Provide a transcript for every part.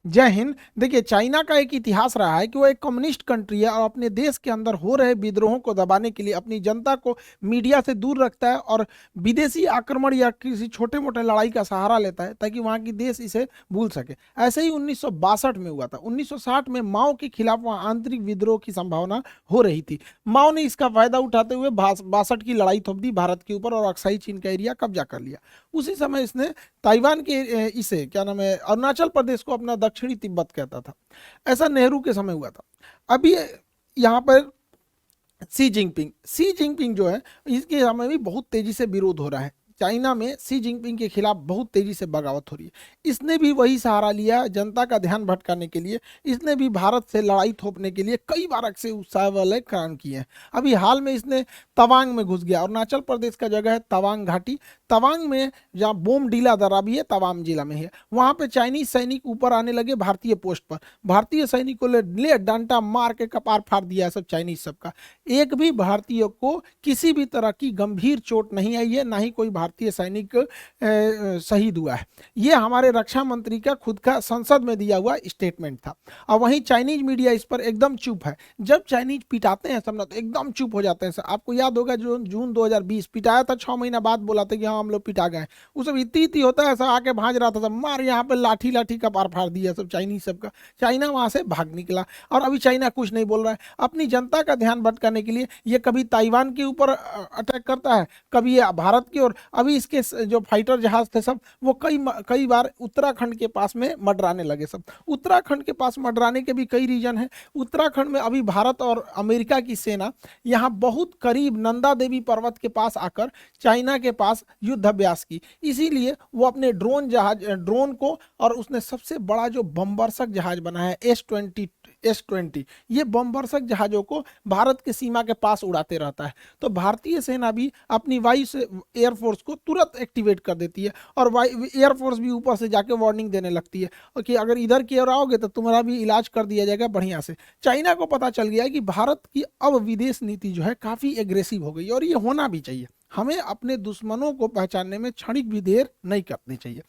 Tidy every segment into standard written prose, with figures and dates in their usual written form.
जय हिंद। देखिए, चाइना का एक इतिहास रहा है कि वो एक कम्युनिस्ट कंट्री है और अपने देश के अंदर हो रहे विद्रोहों को दबाने के लिए अपनी जनता को मीडिया से दूर रखता है और विदेशी आक्रमण या किसी छोटे मोटे लड़ाई का सहारा लेता है ताकि वहाँ की देश इसे भूल सके। ऐसे ही 1962 में हुआ था। 1960 में माओ के खिलाफ वहाँ आंतरिक विद्रोह की संभावना हो रही थी। माओ ने इसका फायदा उठाते हुए 62 की लड़ाई थोप दी भारत के ऊपर और अक्साई चीन का एरिया कब्जा कर लिया। उसी समय इसने ताइवान के इसे क्या नाम है, अरुणाचल प्रदेश को अपना दक्षिणी तिब्बत कहता था। ऐसा नेहरू के समय हुआ था। अभी यहाँ पर सी जिनपिंग जो है, इसके समय भी बहुत तेजी से विरोध हो रहा है। चाइना में सी जिनपिंग के खिलाफ बहुत तेजी से बगावत हो रही है। इसने भी वही सहारा लिया जनता का ध्यान भटकाने के लिए। इसने भी भारत से लड़ाई थोपने के लिए कई बार अक्सर उत्साह वाले काम किए हैं। अभी हाल में इसने तवांग में घुस गया। अरुणाचल प्रदेश का जगह है तवांग घाटी। तवांग में जहाँ बोमडीला दर्रा भी है, तवांग जिला में है, वहां पे चाइनीज सैनिक ऊपर आने लगे भारतीय पोस्ट पर। भारतीय सैनिकों ने ले डंडा मार के कपार फाड़ दिया है सब चाइनीज सबका। एक भी भारतीय को किसी भी तरह की गंभीर चोट नहीं आई है, ना ही कोई भारतीय सैनिक शहीद हुआ है। ये हमारे रक्षा मंत्री का खुद का संसद में दिया हुआ स्टेटमेंट था। और वहीं चाइनीज मीडिया इस पर एकदम चुप है। जब चाइनीज पिटाते हैं सब ना तो एकदम चुप हो जाते हैं। आपको याद होगा जो जून 2020 पिटाया था, 6 महीना बाद बोला था कि हाँ हम लोग पिटा गए। वो सब इतनी होता है, ऐसा आके भाज रहा था, सब मार यहाँ पे लाठी लाठी का पार फाड़ दिया सब चाइनीज सबका। चाइना वहां से भाग निकला और अभी चाइना कुछ नहीं बोल रहा है। अपनी जनता का ध्यान भटकाने के लिए ये कभी ताइवान के ऊपर अटैक करता है, कभी ये भारत की ओर। अभी इसके जो फाइटर जहाज थे सब वो कई बार उत्तराखंड के पास में मडराने लगे सब। उत्तराखंड के पास मडराने के भी कई रीजन है। उत्तराखंड में अभी भारत और अमेरिका की सेना यहाँ बहुत करीब नंदा देवी पर्वत के पास आकर चाइना के पास युद्ध अभ्यास की। इसीलिए वो अपने ड्रोन को, और उसने सबसे बड़ा जो बमवर्षक जहाज बना है S-20 ये बमवर्षक जहाजों को भारत के सीमा के पास उड़ाते रहता है। तो भारतीय सेना भी अपनी वायु से एयरफोर्स को तुरंत एक्टिवेट कर देती है और एयरफोर्स भी ऊपर से जाके वार्निंग देने लगती है कि अगर इधर की ओर आओगे तो तुम्हारा भी इलाज कर दिया जाएगा बढ़िया से। चाइना को पता चल गया है कि भारत की अब विदेश नीति जो है काफ़ी एग्रेसिव हो गई और ये होना भी चाहिए। हमें अपने दुश्मनों को पहचानने में क्षणिक भी देर नहीं करनी चाहिए।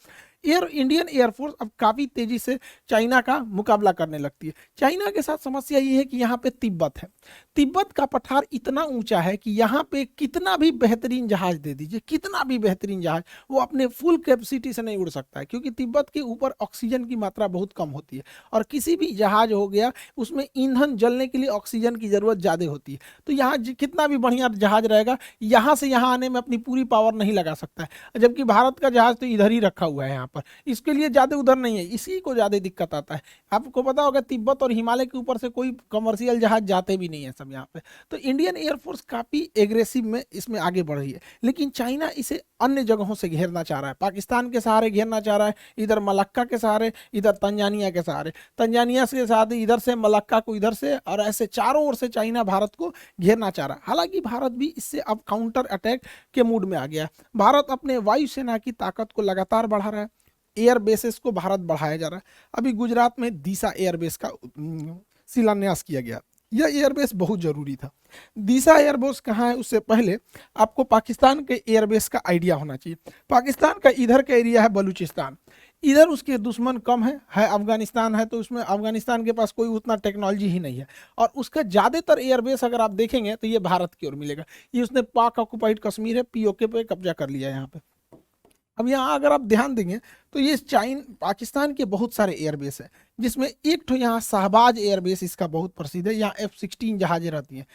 इंडियन एयरफोर्स अब काफ़ी तेजी से चाइना का मुकाबला करने लगती है। चाइना के साथ समस्या ये है कि यहाँ पे तिब्बत है। तिब्बत का पठार इतना ऊंचा है कि यहाँ पे कितना भी बेहतरीन जहाज दे दीजिए, कितना भी बेहतरीन जहाज, वो अपने फुल कैपेसिटी से नहीं उड़ सकता है क्योंकि तिब्बत के ऊपर ऑक्सीजन की मात्रा बहुत कम होती है और किसी भी जहाज हो गया उसमें ईंधन जलने के लिए ऑक्सीजन की ज़रूरत ज़्यादा होती है। तो यहाँ कितना भी बढ़िया जहाज रहेगा, यहाँ से यहाँ आने में अपनी पूरी पावर नहीं लगा सकता है। जबकि भारत का जहाज तो इधर ही रखा हुआ है यहाँ पर, इसके लिए ज़्यादा उधर नहीं है, इसी को ज़्यादा दिक्कत आता है। आपको पता होगा तिब्बत और हिमालय के ऊपर से कोई कमर्शियल जहाज जाते भी नहीं है सब यहाँ पे। तो इंडियन एयरफोर्स काफ़ी एग्रेसिव में इसमें आगे बढ़ रही है। लेकिन चाइना इसे अन्य जगहों से घेरना चाह रहा है। पाकिस्तान के सहारे घेरना चाह रहा है, इधर मलक्का के सहारे, इधर तंजानिया के सहारे, तंजानिया के साथ इधर से मलक्का को इधर से, और ऐसे चारों ओर से चाइना भारत को घेरना चाह रहा है। हालांकि भारत भी इससे अब काउंटर अटैक के मूड में आ गया है। भारत अपने वायुसेना की ताकत को लगातार बढ़ा रहा है। एयर बेसेस को भारत बढ़ाया जा रहा है। अभी गुजरात में दीसा एयरबेस का शिलान्यास किया गया। यह एयरबेस बहुत जरूरी था। दीसा एयरबेस कहाँ है उससे पहले आपको पाकिस्तान के एयरबेस का आइडिया होना चाहिए। पाकिस्तान का इधर का एरिया है बलूचिस्तान, इधर उसके दुश्मन कम है अफगानिस्तान है, तो उसमें अफगानिस्तान के पास कोई उतना टेक्नोलॉजी ही नहीं है। और उसका ज़्यादातर एयरबेस अगर आप देखेंगे तो ये भारत की ओर मिलेगा। ये उसने पाक ऑक्युपाइड कश्मीर है, POK पे कब्जा कर लिया है यहाँ पे। अब यहाँ अगर आप ध्यान देंगे तो ये पाकिस्तान के बहुत सारे एयरबेस हैं, जिसमें एक तो यहाँ शहबाज एयरबेस इसका बहुत प्रसिद्ध है। यहाँ F-16 जहाजें रहती हैं।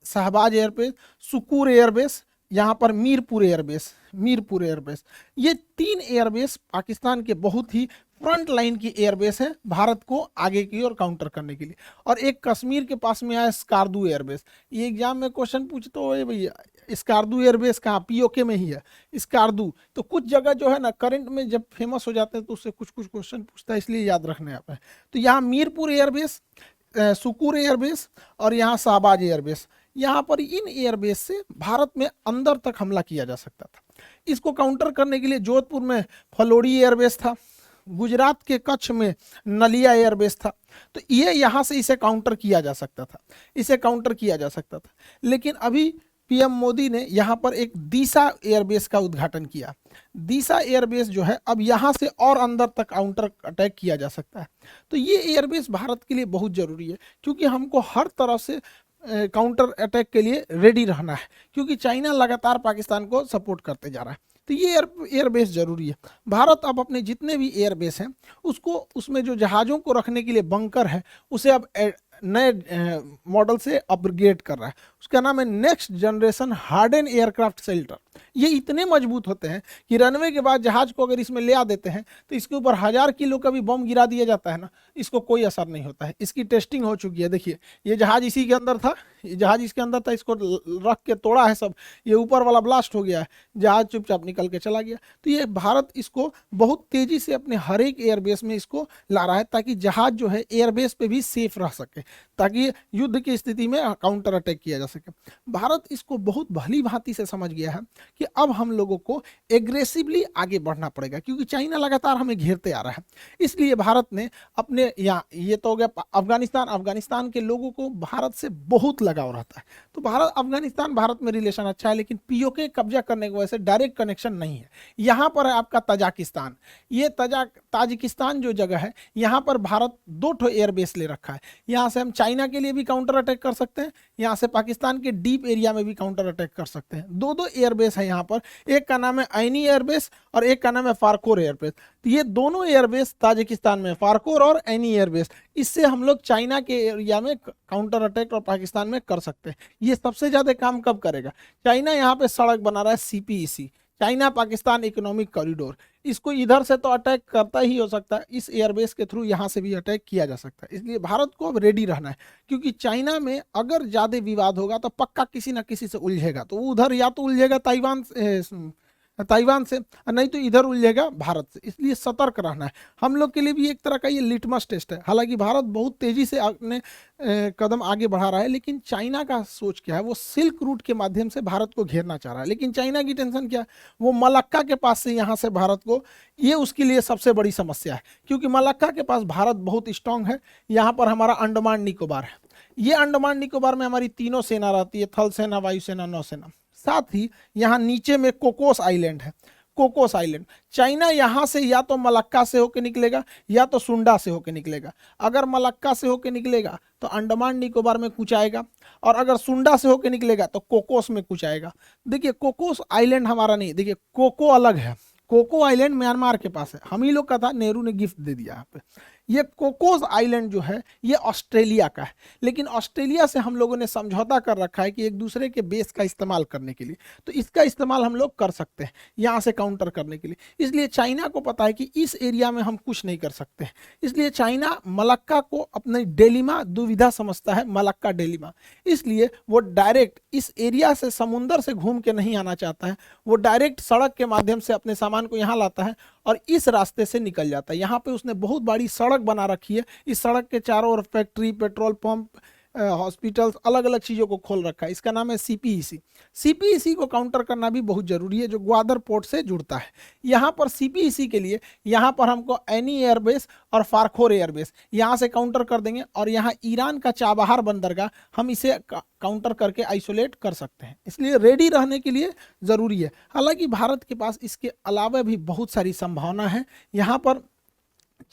शहबाज एयरबेस, सुकूर एयरबेस, यहाँ पर मीरपुर एयरबेस, ये 3 एयरबेस पाकिस्तान के बहुत ही फ्रंट लाइन की एयरबेस है भारत को आगे की ओर काउंटर करने के लिए। और एक कश्मीर के पास में आया स्कार्दू एयरबेस। ये एग्जाम में क्वेश्चन पूछते हो भैया स्कार्दू एयरबेस कहाँ, POK में ही है स्कार्दू। तो कुछ जगह जो है ना करंट में जब फेमस हो जाते हैं तो उससे कुछ क्वेश्चन पूछता है, इसलिए याद रखने आप है। तो यहाँ मीरपुर एयरबेस, सुकूर एयरबेस और यहाँ शहबाज एयरबेस, यहाँ पर इन एयरबेस से भारत में अंदर तक हमला किया जा सकता था। इसको काउंटर करने के लिए जोधपुर में फलोड़ी एयरबेस था, गुजरात के कच्छ में नलिया एयरबेस था। तो ये यहाँ से इसे काउंटर किया जा सकता था, लेकिन अभी पीएम मोदी ने यहाँ पर एक दीसा एयरबेस का उद्घाटन किया। दीसा एयरबेस जो है अब यहाँ से और अंदर तक काउंटर अटैक किया जा सकता है। तो ये एयरबेस भारत के लिए बहुत जरूरी है, क्योंकि हमको हर तरह से काउंटर अटैक के लिए रेडी रहना है, क्योंकि चाइना लगातार पाकिस्तान को सपोर्ट करते जा रहा है। तो ये एयरबेस जरूरी है। भारत अब अपने जितने भी एयरबेस हैं उसको, उसमें जो जहाज़ों को रखने के लिए बंकर है उसे अब नए मॉडल से अपग्रेड कर रहा है। उसका नाम है next generation harden aircraft shelter. ये इतने मजबूत होते हैं कि रनवे के बाद जहाज को अगर इसमें ले आ देते हैं तो इसके ऊपर 1000 किलो का भी बम गिरा दिया जाता है ना, इसको कोई असर नहीं होता है। इसकी टेस्टिंग हो चुकी है। देखिए ये जहाज इसी के अंदर था, ये जहाज इसके अंदर था, इसको रख के तोड़ा है सब, ये ऊपर वाला ब्लास्ट हो गया है, जहाज चुपचाप निकल के चला गया। तो ये भारत इसको बहुत तेजी से अपने हर एक एयरबेस में इसको ला रहा है, ताकि जहाज जो है एयरबेस पे भी सेफ रह सके, ताकि युद्ध की स्थिति में काउंटर अटैक किया जा सके। भारत इसको बहुत भली भांति से समझ गया है कि अब हम लोगों को एग्रेसिवली आगे बढ़ना पड़ेगा, क्योंकि चाइना लगातार हमें घेरते आ रहा है। इसलिए भारत ने अपने यहाँ, ये तो हो गया अफगानिस्तान के लोगों को भारत से बहुत लगाव रहता है। तो भारत अफगानिस्तान भारत में रिलेशन अच्छा है, लेकिन पीओके कब्जा करने की वजह से डायरेक्ट कनेक्शन नहीं है। यहाँ पर है आपका तजाकिस्तान। ये ताजिकिस्तान जो जगह है, यहाँ पर भारत 2 एयरबेस ले रखा है। यहाँ से हम चाइना के लिए भी काउंटर अटैक कर सकते हैं, यहाँ से पाकिस्तान के डीप एरिया में भी काउंटर अटैक कर सकते हैं। 2 एयरबेस है यहाँ पर, एक का नाम है ऐनी एयरबेस और एक का नाम है फारकोर एयरबेस। तो ये दोनों एयरबेस ताजिकिस्तान में, फारकोर और ऐनी एयरबेस, इससे हम लोग चाइना के एरिया में काउंटर अटैक और पाकिस्तान में कर सकते हैं। ये सबसे ज्यादा काम कब करेगा? चाइना यहाँ पे सड़क बना रहा है CPEC, China Pakistan economic corridor. इसको इधर से तो अटैक करता ही हो सकता है, इस एयरबेस के थ्रू यहाँ से भी अटैक किया जा सकता है। इसलिए भारत को अब रेडी रहना है, क्योंकि चाइना में अगर ज़्यादा विवाद होगा तो पक्का किसी ना किसी से उलझेगा। तो वो उधर या तो उलझेगा ताइवान से, और नहीं तो इधर उलझेगा भारत से। इसलिए सतर्क रहना है। हम लोग के लिए भी एक तरह का ये लिटमस टेस्ट है। हालांकि भारत बहुत तेजी से अपने कदम आगे बढ़ा रहा है, लेकिन चाइना का सोच क्या है, वो सिल्क रूट के माध्यम से भारत को घेरना चाह रहा है। लेकिन चाइना की टेंशन क्या है, वो मलक्का के पास से यहाँ से भारत को, ये उसके लिए सबसे बड़ी समस्या है, क्योंकि मलक्का के पास भारत बहुत स्ट्रांग है। यहाँ पर हमारा अंडमान निकोबार है, ये अंडमान निकोबार में हमारी तीनों सेना रहती है, थल सेना, वायुसेना, नौसेना। साथ ही यहाँ नीचे में कोकोस आइलैंड है, कोकोस आइलैंड। चाइना यहाँ से या तो मलक्का से होकर निकलेगा या तो सुंडा से होकर निकलेगा। अगर मलक्का से होकर निकलेगा तो अंडमान निकोबार में कुछ आएगा, और अगर सुंडा से होकर निकलेगा तो कोकोस में कुछ आएगा। देखिए कोकोस आइलैंड हमारा नहीं, देखिए कोको अलग है। कोको आइलैंड म्यांमार के पास है, हम ही लोग का था, नेहरू ने गिफ्ट दे दिया यहाँ पे। ये कोकोस आइलैंड जो है ये ऑस्ट्रेलिया का है, लेकिन ऑस्ट्रेलिया से हम लोगों ने समझौता कर रखा है कि एक दूसरे के बेस का इस्तेमाल करने के लिए, तो इसका इस्तेमाल हम लोग कर सकते हैं यहाँ से काउंटर करने के लिए। इसलिए चाइना को पता है कि इस एरिया में हम कुछ नहीं कर सकते, इसलिए चाइना मलक्का को अपनी डेलिमा दुविधा समझता है, मलक्का डेलिमा। इसलिए वो डायरेक्ट इस एरिया से, समुंदर से घूम के नहीं आना चाहता है, वो डायरेक्ट सड़क के माध्यम से अपने सामान को यहाँ लाता है और इस रास्ते से निकल जाता है। यहाँ पे उसने बहुत बड़ी सड़क बना रखी है, इस सड़क के चारों ओर फैक्ट्री, पेट्रोल पंप, हॉस्पिटल्स, अलग अलग चीज़ों को खोल रखा है। इसका नाम है सीपीईसी। सीपीईसी को काउंटर करना भी बहुत जरूरी है, जो ग्वादर पोर्ट से जुड़ता है। यहाँ पर सीपीईसी के लिए यहाँ पर हमको ऐनी एयरबेस और फारखोर एयरबेस यहाँ से काउंटर कर देंगे, और यहाँ ईरान का चाबहार बंदरगाह हम इसे काउंटर करके आइसोलेट कर सकते हैं। इसलिए रेडी रहने के लिए ज़रूरी है। हालांकि भारत के पास इसके अलावा भी बहुत सारी संभावना है। यहाँ पर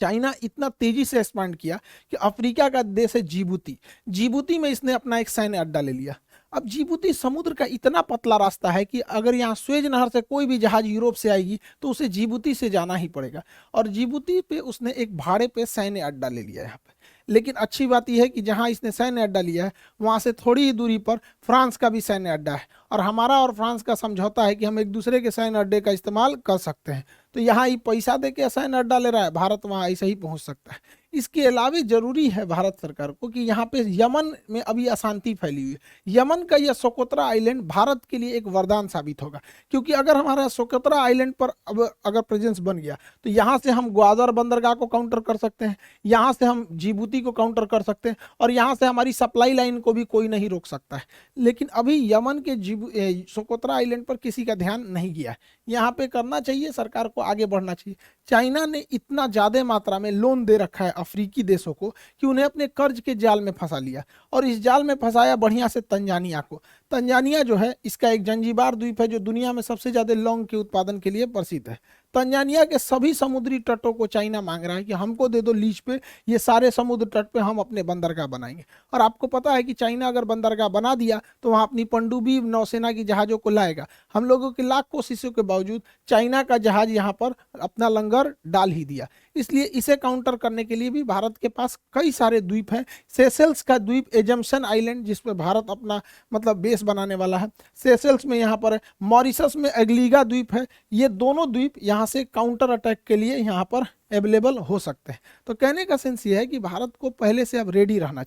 चाइना इतना तेजी से एक्सपांड किया कि अफ्रीका का देश है जिबूती, जिबूती में इसने अपना एक सैन्य अड्डा ले लिया। अब जिबूती समुद्र का इतना पतला रास्ता है कि अगर यहाँ स्वेज नहर से कोई भी जहाज यूरोप से आएगी तो उसे जिबूती से जाना ही पड़ेगा, और जिबूती पे उसने एक भाड़े पे सैन्य अड्डा ले लिया यहाँ पे। लेकिन अच्छी बात यह है कि जहाँ इसने सैन्य अड्डा लिया है वहाँ से थोड़ी ही दूरी पर फ्रांस का भी सैन्य अड्डा है, और हमारा और फ्रांस का समझौता है कि हम एक दूसरे के सैन्य अड्डे का इस्तेमाल कर सकते हैं। तो यहाँ ये पैसा दे के सैन्य अड्डा ले रहा है, भारत वहाँ ऐसे ही पहुँच सकता है। इसके अलावा जरूरी है भारत सरकार को कि यहाँ पे यमन में अभी अशांति फैली हुई है, यमन का यह सोकोत्रा आइलैंड भारत के लिए एक वरदान साबित होगा, क्योंकि अगर हमारा सोकोत्रा आइलैंड पर अब अगर प्रेजेंस बन गया तो यहाँ से हम ग्वादर बंदरगाह को काउंटर कर सकते हैं, यहाँ से हम जिबूती को काउंटर कर सकते हैं, और यहाँ से हमारी सप्लाई लाइन को भी कोई नहीं रोक सकता है। लेकिन अभी यमन के सोकोत्रा आइलैंड पर किसी का ध्यान नहीं गया है, यहाँ पे करना चाहिए, सरकार को आगे बढ़ना चाहिए। चाइना ने इतना ज्यादा मात्रा में लोन दे रखा है अफ्रीकी देशों को कि उन्हें अपने कर्ज के जाल में फंसा लिया, और इस जाल में फंसाया बढ़िया से तंजानिया को। तंजानिया जो है, इसका एक जंजीबार द्वीप है जो दुनिया में सबसे ज्यादा लौंग के उत्पादन के लिए प्रसिद्ध है। तंजानिया के सभी समुद्री तटों को चाइना मांग रहा है कि हमको दे दो लीज पे, ये सारे समुद्र तट पे हम अपने बंदरगाह बनाएंगे। और आपको पता है कि चाइना अगर बंदरगाह बना दिया तो वहां अपनी पनडुब्बी नौसेना की जहाजों को लाएगा। हम लोगों की लाख कोशिशों के बावजूद चाइना का जहाज यहाँ पर अपना लंगर डाल ही दिया। इसलिए इसे काउंटर करने के लिए भी भारत के पास कई सारे द्वीप हैं। सेशेल्स का द्वीप एजम्पशन आइलैंड, जिस पे भारत अपना मतलब बेस बनाने वाला है, सेशेल्स में यहाँ पर है। मॉरिशस में एग्लीगा द्वीप है। ये दोनों द्वीप यहाँ से काउंटर अटैक के लिए यहाँ पर अवेलेबल हो सकते हैं। तो कहने का सेंस ये है कि भारत को पहले से अब रेडी रहना चाहिए।